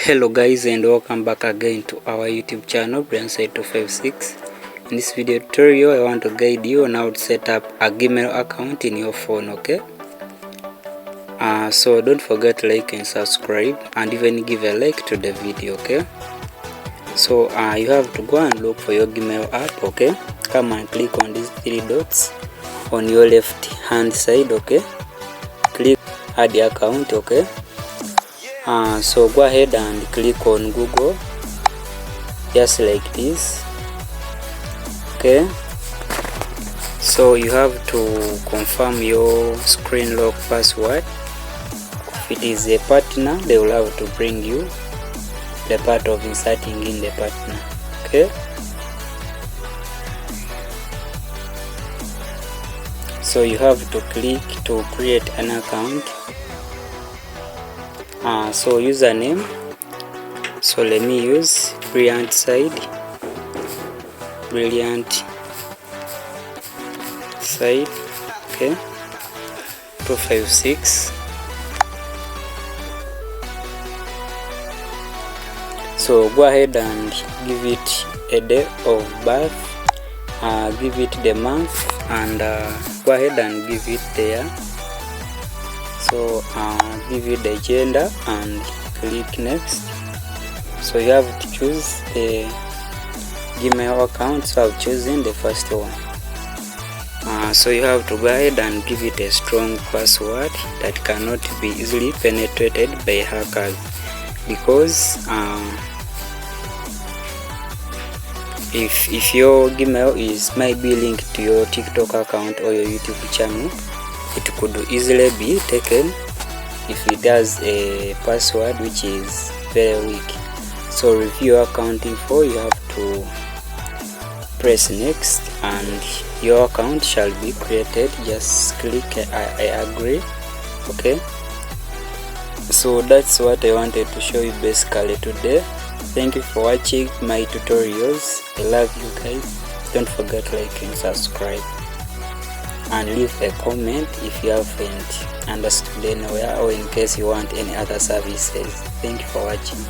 Hello guys, and welcome back again to our YouTube channel Brianside256. In this video tutorial I want to guide you on how to set up a Gmail account in your phone. Okay, so don't forget to like and subscribe and even give a like to the video. Okay, so you have to go and look for your Gmail app. Okay, come and click on these three dots on your left hand side. Okay, click add the account. Okay, so go ahead and click on Google just like this. Okay, so you have to confirm your screen lock password. If it is a partner, they will have to bring you the part of inserting in the partner. Okay, so you have to click to create an account. So username, so let me use Brilliant Side 256. So go ahead and give it a day of birth, give it the month, and go ahead and give it the year. So give it the gender and click next. So you have to choose the Gmail account. So I've chosen the first one. So you have to go ahead and give it a strong password that cannot be easily penetrated by hackers, because if your Gmail might be linked to your TikTok account or your YouTube channel, it could easily be taken if it has a password which is very weak. So review your account info, you have to press next and your account shall be created. Just click I agree. Okay, so that's what I wanted to show you basically today. Thank you for watching my tutorials. I love you guys. Don't forget to like and subscribe and leave a comment if you haven't understood anywhere, or in case you want any other services. Thank you for watching.